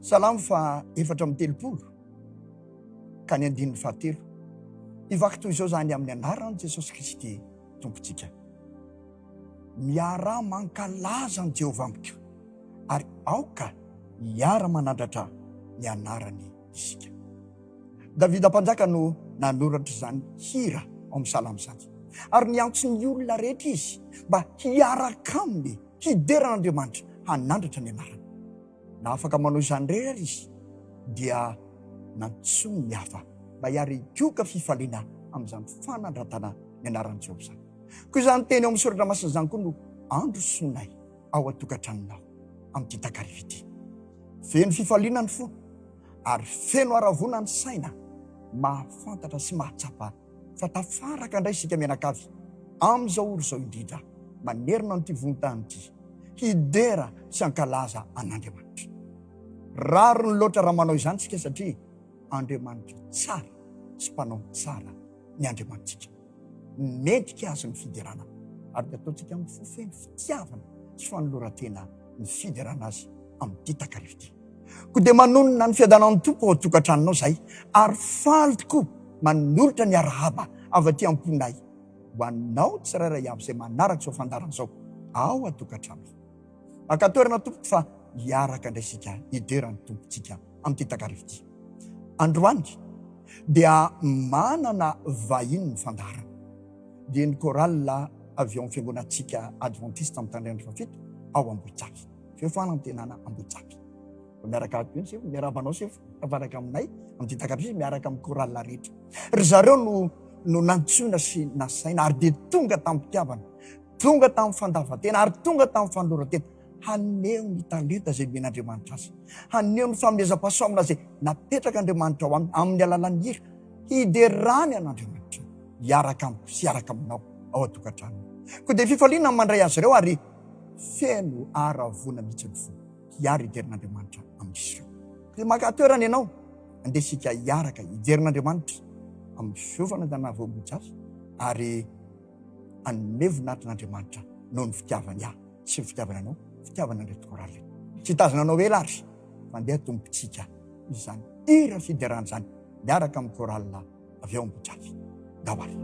Salamo fa 4:30 ka ny 9:7 ivaky toy izao zany amin'ny anaran' Jesosy Kristy tompontsika. Miara mankalaza ny Jehovah amiko ary aoka miara manandratra ny anarany isika. Davida mpanjaka no nanoratra zany hira ao amin'ny salamo zany, ary niantso ny olona rehetra izy mba hiaraka aminy hideran'Andriamanitra hanandratra ny anarany. Na afaka manao izany rehetra izy dia nantsony ny hafa mba hiary hioka fifaliana amin'izany fanandratana ny anaran'i Jehovah zany. Koa izany teny ao amin'ny soratra masina zany koa no androsonay ao atokantranonao amin'ity takariva ity. Feno fifaliana ny fo ary feno haravona ny saina, mahafantatra sy mahatsapa fa tafaraka indray isika mianakavy amin'izao oro izao indrindra manerina n'ity vonontany ity hidera sy hankalaza an'Andriamanitra. Raro ny loatra raha manao izany sika satria Andriamanitra tsara sy mpanao tsara ny Andriamanitsika. Mendrika azy ny fiderana ary dia ataontsika amin'ny fofeny fitiavana sy fanolorantena ny fiderana azy amin'ity takariva ity. Koa dia manonona ny fiadanan'ny tompo ao tokantranonao zay, ary faly tokoa manolotra ny arahaba avy aty amponay ho anao tsirairay avy izay manaraka izao fandarana izao ao atokantrano. Mankatoerana tompoko fa hiaraka indray sika hiderany tompontsika amin'ity takariva ity. Androany dia manana vahiny ny fandarana. Dia ny korala avy ao amin'ny fiangonantsika adventiste amin'ny tandreny fafito ao Ambohitsapy. Feo fanantenana Ambohitsapy. Miaraka ato miarabanao sefo tavaraka aminay amin'ity takariva miaraka amin'ny korala rehetra. Ry zareo no nantsoina sy nasaina ary dia tonga tamin'ny mpitiavana, tonga tamin'ny fandavatena ary tonga tamin'ny fanolorantena haneho ny talenta izay men'Andriamanitra azy, haneho ny fanomezam-pahasoavana izay napetraka Andriamanitra ao amin'ny alalan'ny hira hiderany an'Andriamanitra hiaraka amiko sy hiaraka aminao ao atokantrano. Koa dia fifaliana mandray azy ireo ary feno haravona mihitsy ny fo hiary hiderin'Andriamanitra amin'izy ireo. Dia mankatoerana ianao andesika hiaraka hiderin'Andriamanitra amin'ny fiovana dana voambotsavy ary anome voninahitrin'Andriamanitra noho ny fitiavany ahy sy ny fitiavana anao, fitiavana andreto korala. Tsy tazana anao ela ary mandeha tompontsika izany hira fiderana izany miaraka amin'ny korala avy ao Ambohitsapy. Dawary.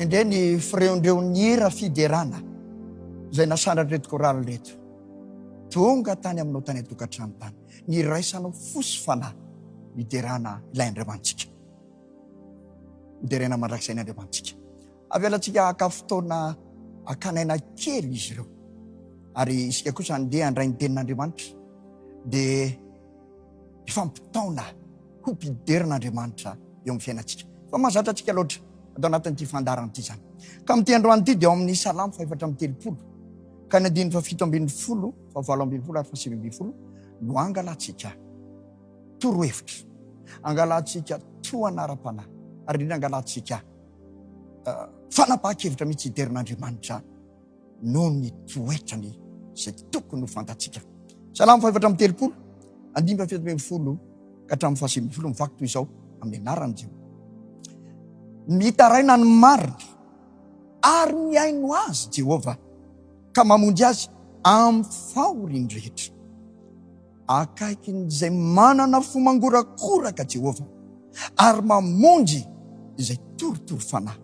indray ny fireondreo ny hira fiderana izay nasandra reto korale reto tonga tany aminao tany atokantrano tany ny raisanao fosy fanahy miderana ilay Andriamantsika, miderana mandrakizay ny Andriamantsika. Avelantsika aka fotoana akanaina kely izy ireo ary isika kosa andeha handray ny tenin'Andriamanitra dia ifampitaona ho mpideran'Andriamanitra eo amin'ny fiainantsika. Fa mahazatra antsika loatra atao anatin'ity fandarana ity zany. Ka amin'ity androany ity dia ao amin'ny Salamo 430 ka ny 770 fa 770 ary 770 no angalantsika torohevitra, angalantsika toanaram-panahy ary indrindra angalantsika fanapahan-kevitra mihitsy hiderin'Andriamanitra noho ny toetrany izay tokony ho fantatsika. Salamo 430 770 ka hatramin'ny 770 mivaky toy izao amin'ny anarany Jehova. Mitaraina ny marina ary miaino azy Jehova ka mamonjy azy amin'ny fahoriany rehetra. Akaikin'izay manana fomangorakoraka Jehova ary mamonjy izay torotoro fanahy.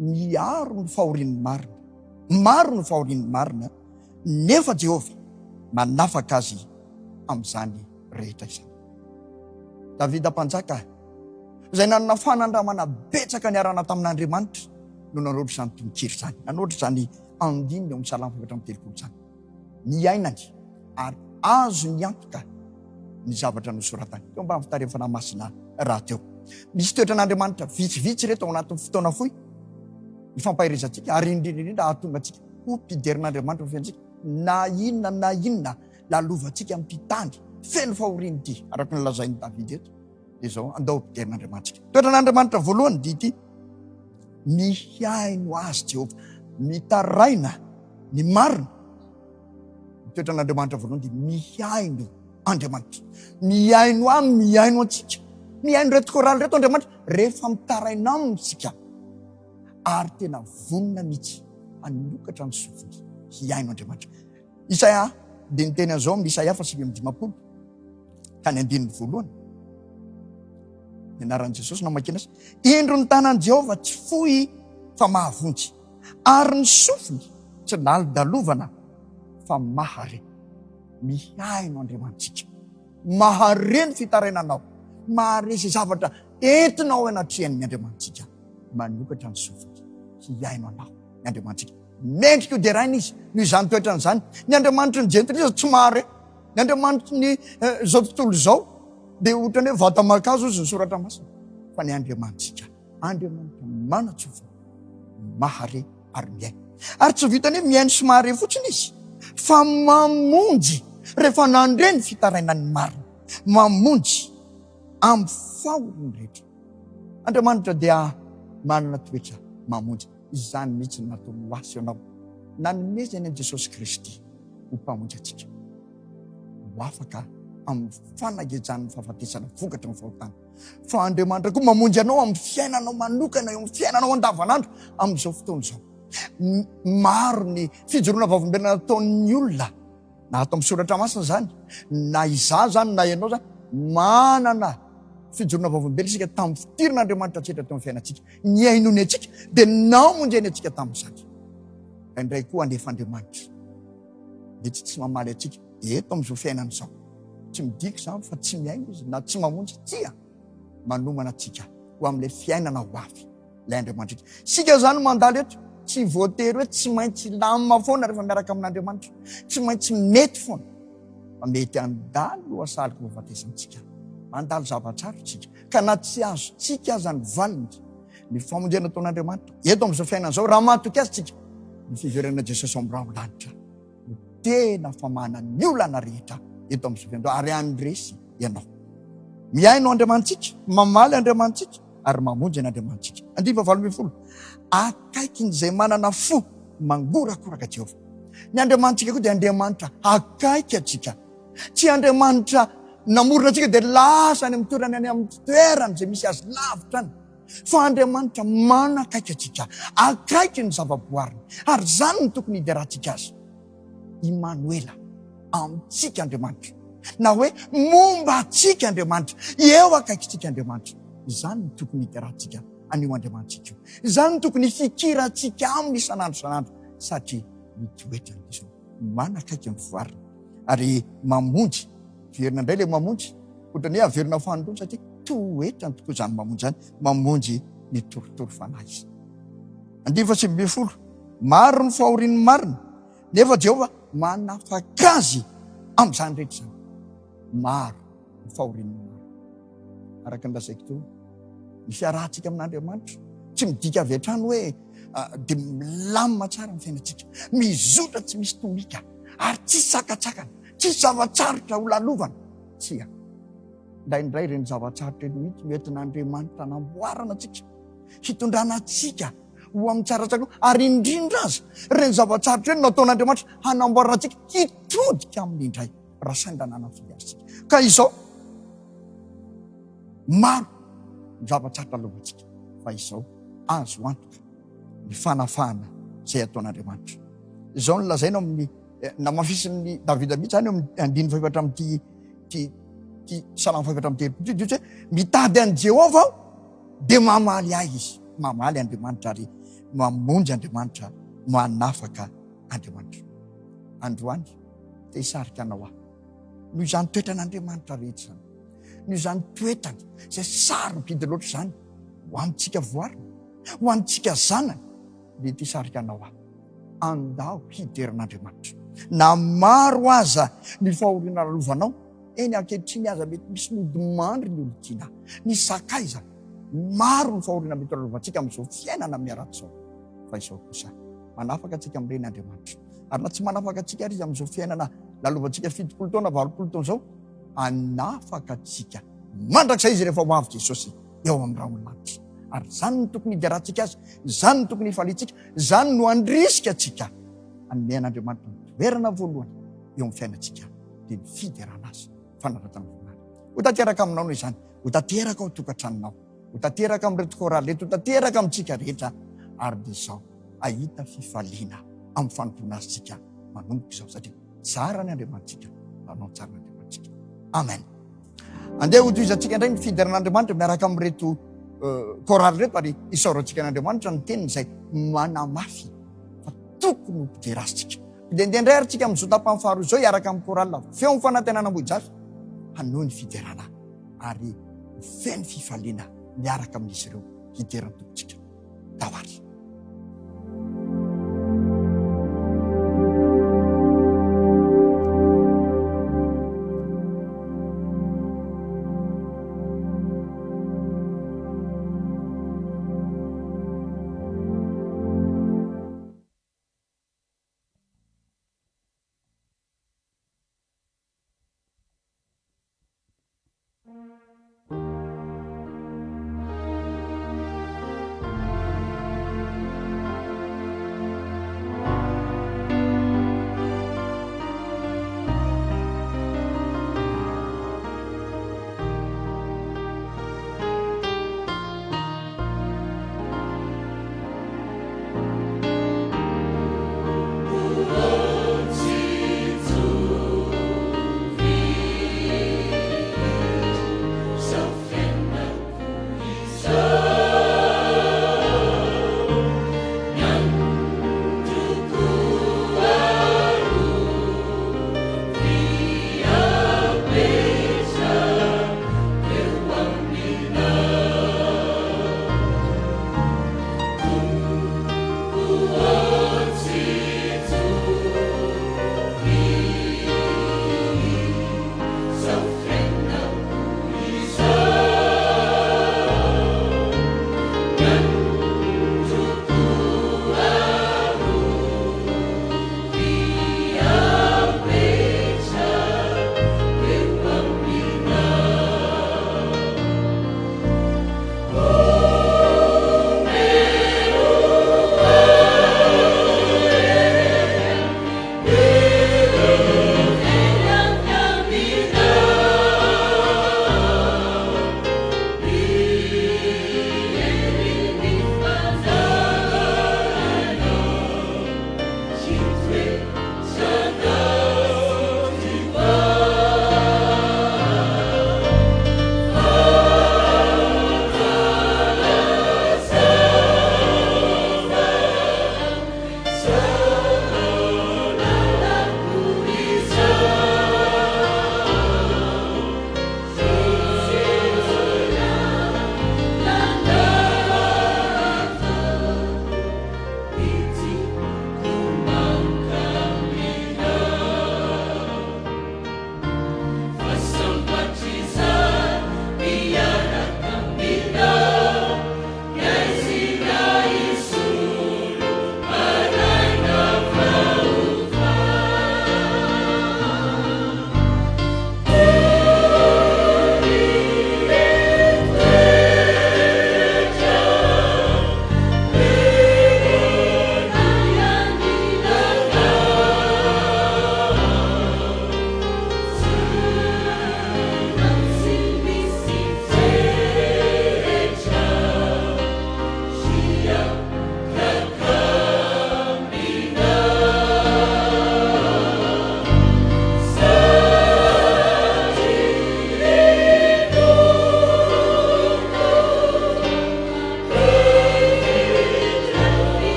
Miaro ny fahorian'ny marina, maro ny fahorian'ny marina, nefa Jehova manafaka azy amin'izany rehetra izany. Davida mpanjaka izay nanana fanandramana betsaka niarana tamin'Andriamanitra no nanoatra izany tononkiri izany, nanoatra izany andininy eo amin'ny Salamo 430 izany. Niainany ary azo niantoka ny zavatra nosoratany. Teo mba fitare fanahy masina raha teo. Misy toetran'Andriamanitra vitsivitsy reto ao anatin'ny fotoana fohy ifampahirizantsika ary indrindra ahatonga antsika ho mpideran'Andriamanitra fiantsika na inona lalovantsika amin'ny mpitandry feno fahoriany ity araka ny lazain'ny Davida eto dia izao andao mpideran'Andriamanitra. Toetran'Andriamanitra voalohany dia ity: mihaino azy Jehova, mitaraina ny marina. Toetran'Andriamanitra voalohany dia mihaino Andriamanitra, mihaino mihaino antsika, mihaino reto korale reto Andriamanitra rehefa mitaraina amintsika ary tena vonona mihitsy anokatra ny sofiny hihaino Andriamanitra. Isaia dia niteny an'izao amin'ny Isaia 7:50 ka ny 1:1 anaran'i Jesosy namakina azy: indro ny tanan'i Jehova tsy fohy fa mahavonjy ary ny sofiny tsy lalidalovana fa mahare. Mihaino Andriamantsika, mahare ny fitarainanao, mahare izay zavatra entinao anatrehan'ny Andriamantsika, manokatra ny sofiny hihaino anao ny Andriamantsika. Mendrika dia raina izy noho izany toetrany izany. Ny Andriamanitra ny jentilisa tsy mahare. Ny Andriamanitra ny zao tontolo izao dia ohatrany hoe vata-mankazo izy ny soratra masina. Fa ny Andriamantsika, Andriamanitra manatsofa, mahare ary mihaino. Ary tsy vitany hoe mihaino sy mahare fotsiny izy, fa mamonjy rehefa nandre ny fitarainan'ny marina, mamonjy amin'ny fahoriany rehetra. Andriamanitra dia manana toetra mamonjy. Izany mihitsy natao ho asy ianao, nanomezany an' Jesosy Kristy ho mpamonjy atsika, ho afaka amin'ny fanagejany fahafatesana vokatra ny fahotana. Fa Andriamanitra koa mamonjy anao amin'ny fiainanao manokana, eo amin'ny fiainanao andavanandro amin'izao fotoana izao. Maro ny fijoroana vavolombelona nataon'ny olona, na atao amin'ny soratra masina izany, na izaho zany na ianao zany, manana fijoroana vavolombelona isika tamin'ny fitirin'Andriamanitra tsetra teo amin'ny fiainantsika, ny ainony atsika dia namonjeny atsika tamin'izany. Indray koa anefa Andriamanitra dia tsy mamaly atsika eto amin'izao fiainana izao. Tsy midika izany fa tsy miaino izy na tsy mamonjy, tia manomana atsika ho amin'ilay fiainana ho avy ilay Andriamanitra. Sika zany mandalo eto tsy voatery hoe tsy maintsy lamina foana rehefa miaraka amin'Andriamanitra, tsy maintsy mety foana, fa mety andalo asaliko fahafatesantsika, mandalo zavatsara tsika, ka na tsy azo tsika aza ny valiny ny famonjena ataon'Andriamanitra eto amin'izao fiainana izao, raha matoky azy tsika ny fiverenana Jesosy amin'ny rahaolanitra no tena famana ny olana rehetra eto amin'izao fiainana ary andresy ianao. Mihaino Andriamantsika, mamaly Andriamantsika ary mamonjy an'Andriamantsika. 9:20 akaikin'izay manana fo mangorakoraka Jehova. Ny Andriamantsika koa dia Andriamanitra akaiky atsika, tsy Andriamanitra namorona atsika dia lasa any amin'ny toerany, any amin'ny toerany izay misy azy lavitra any, fa Andriamanitra manakaiky atsika, akaiky ny zavaboariny, ary zany no tokony hiderahantsika azy. Imanoela, amintsika Andriamanitra, na hoe momba atsika Andriamanitra, eo akaiky tsika Andriamanitra, izany no tokony hiderahantsika anio Andriamanitsika. Izany tokony fikirantsika aminy isan'andro satria mitoetra ny Jesosy, manakaiky ny fivoarana ary mamonjy. Verina indray le mamonjy, ohatrany hoe averina fanondroana satria toetrany tokoa izany mamonjy zany, mamonjy ny torotoro fanahy izy. 9:20 maro ny fahorian'ny marina, nefa Jehova manafaka azy amin'izany rehetra izany. Maro ny fahorian'ny marina. Araka ny lazaiko teo, ny fiarahantsika amin'Andriamanitra tsy midika avy hatrany hoe dia milamina tsara ny fiainantsika, mizotra tsy misy tomika, ary tsy sakatsakana, tsy zavatsarotra ho lalovana. Tsia, indraindray ireny zavatsarotra eny mihitsy noentin'Andriamanitra namboarana antsika, hitondrana antsika ho amin'ny tsaratsara, ary indrindra aza ireny zavatsarotra eny nataon'Andriamanitra hanamboarana antsika hitodika amin'ny indray raha saindanana ny fiarsika. Ka izao maro ny zavatsarotra alovantsika, fa izao azo antoka ny fanafahana izay ataon'Andriamanitra. Izao no lazaina amin'ny namafisin'ny Davida mihitsy zany amin'ny 5:7 Salamo 5:3 hoe mitady an' Jehova aho dia mamaly ahy izy. Mamaly Andriamanitra ary mamonjy Andriamanitra, manafaka Andriamanitra. Androany te hisarika anao aho noho izany toetran'Andriamanitra rehetra zany, noho izany toetrany izay sarobidy loatra izany ho amintsika voarina, ho antsika zanany, dia te hisarika anao aho andao hiderin'Andriamanitra. Na maro aza ny fahoriana lovanao, eny ankehitriny aza mety misy nodimandry ny olontiana, ny sakaiza, maro ny fahoriana mety lovantsika amin'izao fiainana miaratsao. Fa izao kosa manafaka atsika amin'ireny Andriamanitra, ary na tsy manafaka atsika ary izy amin'izao fiainana lalovantsika 70 taona 80 taona izao, anafaka atsika mandrakizay izy rehefa ho avy Jesosy eo amin'ny raha olanitra. Ary zany no tokony hidirantsika azy, zany no tokony hifalitsika, zany no andrisika atsika anen'Andriamanitra toerana voalohany eo amin'ny fiainantsika, dia ny fiderana azy fanaratana voninahitra. Ho tanteraka aminao noho izany, ho tanteraka ao tokantranonao, ho tanteraka amin'ny reto koraly reto, ho tanteraka amintsika rehetra, ary dia izao ahita fifaliana amin'ny fanompona azy tsika manomboka izao, satria tsara ny Andriamanitsika, nanao tsara ny Andriamanitsika. Amen. Andeha ho toizantsika indray ny fideran'Andriamanitra miaraka amin'ny reto koraly reto, ary isaorantsika n'Andriamanitra ny teniny izay manamafy fa tokony ho mpiderasintsika. Dia indray ary tsika amin'izao tapany faharoa izao hiaraka amin'ny koralina feo ny fanantenana ambojafy, hanohy ny fiderana ary feno ny fifaliana miaraka amin'izy ireo hiderany tompontsika. Tavary.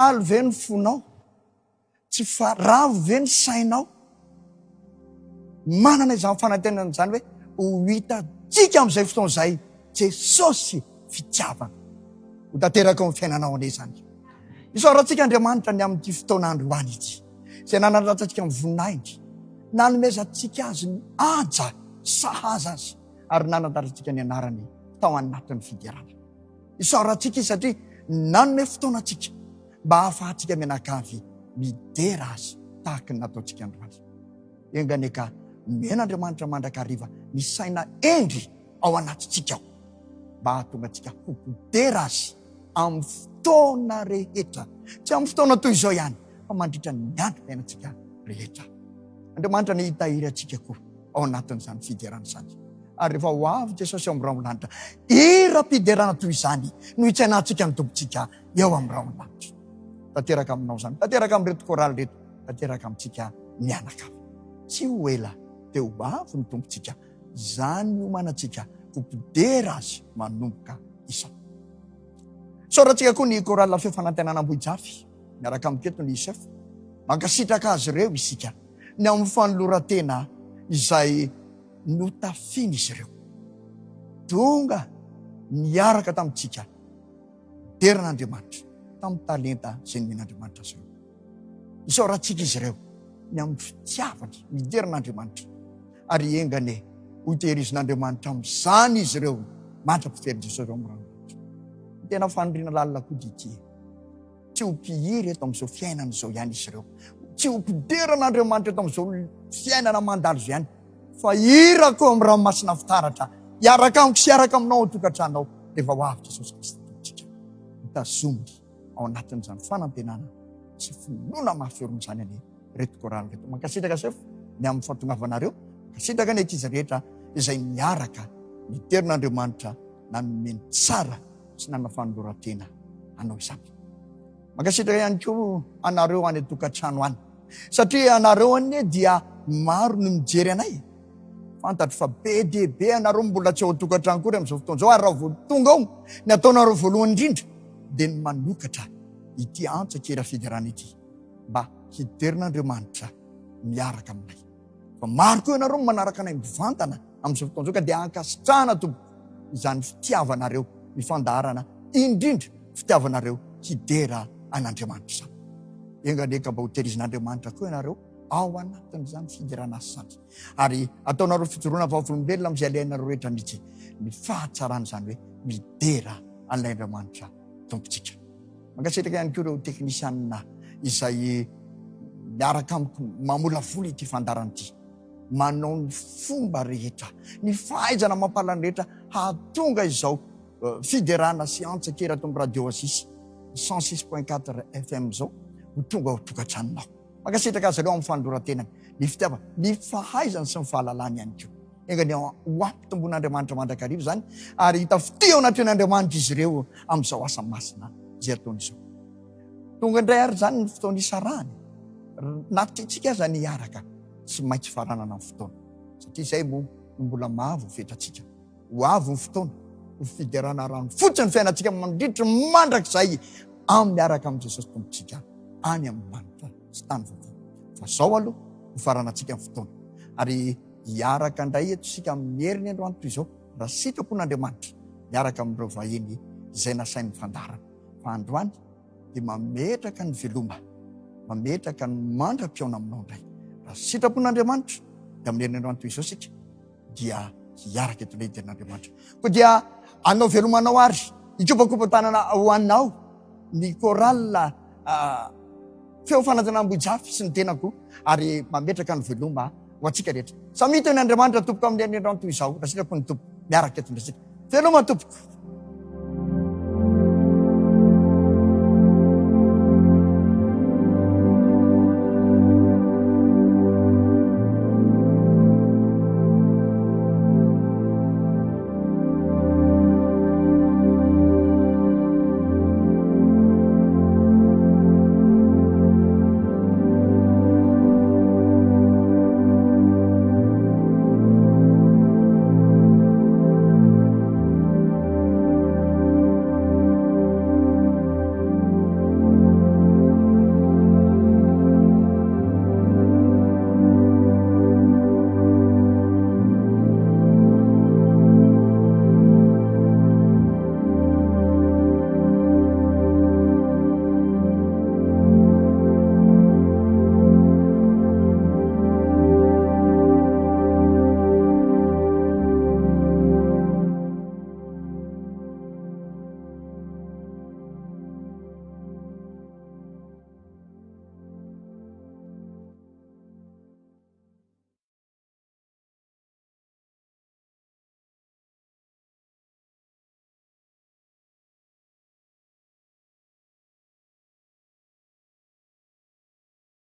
aly ve ny fonao, tsy faravo ve ny sainao. Manana izany fanantenana zany hoe ho hitatsika amin'izay fotoana izay Jesosy fitiavana ho tanteraka amin'ny fiainanao ane zany. Isaorantsika Andriamanitra ny amin'ity fotoan'andro hoany ity, izay nanandratra amin'ny voninahitra, nanomezantsika azy ny anja sahaza azy, ary nanandratra ny anarany tao anatin'ny fidirana. Isaorantsika izy satria nanome fotoana atsika mba hahafahantsika mianakavy midera azy tahaka ny nataontsika androany. Engany ka men'Andriamanitra mandrakariva ny saina endry ao anatintsika ao, mba hahatonga antsika ho podera azy amin'ny fotoana rehetra, tsy amin'ny fotoana toy izao ihany fa mandritra ny androm-piainantsika rehetra. Andriamanitra ny hitahiry antsika koa ao anatin'izany fiderana izany. Ary rehefa ho avy Jesosy ao amin'ny raolanitra, iram-piderana toy izany no hitsainantsika ny tompontsika eo amin'ny raolanitra. Tanteraka aminao zany, tanteraka amin'reto koraly reto, tanteraka amintsika mianakavy. Tsy ho ela dia ho avy ny tompontsika, zany iomanantsika ho podera azy manomboka isao. Saorantsika koa ny korala feo fanantenanam-bohijafy miaraka amiketo ny Josefa, mankasitraka azy ireo isika ny amin'ny fanolorantena izay notafiana izy ireo. Tonga miaraka tamintsika deran'Andriamanitra tamin'ny talenta izay nomen'Andriamanitra azy ireo. Isaorantsika izy ireo ny amin'ny fitiavany mideran'Andriamanitra, ary engane ho tehirizin'Andriamanitra amin'izany izy ireo mandra-pifery Jesosy ao amin'ny raolanitra. Tena faniriana lalina koa dity, tsy ho mpihiry eto amin'izao fiainana izao ihany izy ireo, tsy ho mpideran'Andriamanitra eto amin'izao fiainana mandalo izao ihany, fa hirako amin'ny ranomasina fitaratra, hiaraka amiko sy hiaraka aminao an-tokantranao rehefa ho avy Jesosy Kristy tompontsika. Mitazominy ao anatin'izany fanantenana sy finoana mahaferon'izany ane reto koraly reto. Mankasitraka Josefa ny amin'ny fahatongavanareo, mankasitraka ny ankizy rehetra izay miaraka miteron'Andriamanitra nanomeny tsara sy nanafanolorantena anao izany. Mankasitraka ihany koa anareo any an-tokantrano any, satria anareo anie dia maro no mijery anay. Fantatro fa be dia be anareo mbola tsy ao an-tokantrano kory amin'izao fotoana izao, ary raha vao tonga ao ny ataonareo voalohany indrindra dia ny manokatra ity antsakera fiderana ity mba hiderin'Andriamanitra miaraka aminay. Fa maro koa ianareo manaraka anay mivantana amin'izao fotoana izao, ka dia ankasitrahana tompoko izany fitiavanareo mifandaharana, indrindra fitiavanareo hidera an'Andriamanitra izany. Enganeka mba ho tehirizin'Andriamanitra koa ianareo ao anatin'izany fiderana azy izany, ary ataonareo fijoroana vaovolombelona amin'izay alainareo rehetra mihitsy ny fahatsarana izany hoe midera an'ilay Andriamanitra tompontsika. Mankasitraka ihany koa ireo teknisianina izay miaraka amiko mamolavola ity fandarana ity, manao ny fomba rehetra, ny fahaizana mampalany rehetra hahatonga izao fiderana sy antsakera ato amin'ny radio Asisy 106.4 FM zao ho tonga ho tokantranonao. Mankasitraka azy ireo amin'ny fanolorantenany, ny fitiavana, ny fahaizana sy ny fahalalany ihany koa. Engany ho ampitomboin'Andriamanitra mandrakariva zany, ary hita fiteo anatin'Andriamanitra izy ireo amin'izao asa masina izay ataon'izao. Tonga indray ary zany ny fotoana isarahany, na tiantsika aza ny hiaraka tsy maintsy faranana amin'ny fotoana, satria izay moa mbola mavo fetratsika. Ho avy ny fotoana ho fiderana rano fotsiny fiainantsika mandritra mandrakizay amin'ny miaraka amin'ny Jesosy tompontsika any amin'ny manitra sy tany vaovao. Fa zao aloha ho faranantsika amin'ny fotoana, ary hiaraka indray eto sika amin'ny heriny androany toy izao, raha sitrapon'Andriamanitra miaraka amin'ireo vahiny izay nasain'ny fandarana. Fa androany dia mametraka ny veloma, mametraka ny mandra-piaona aminao indray. Raha sitrapon'Andriamanitra dia amin'ny heriny androany toy izao sika dia hiaraka eto lehiden'Andriamanitra. Koa dia anao velomanao ary ikopakopa-tanana ho anao ny korala feo fanantenam-bohijafy sy ny tenako, ary mametraka ny veloma ho antsika rehetra. Samita ny Andriamanitra tompoko amin'ny heriny androany toy izao, raha sitrapony tompo miaraka eto ndrasika. Veloma tompoko.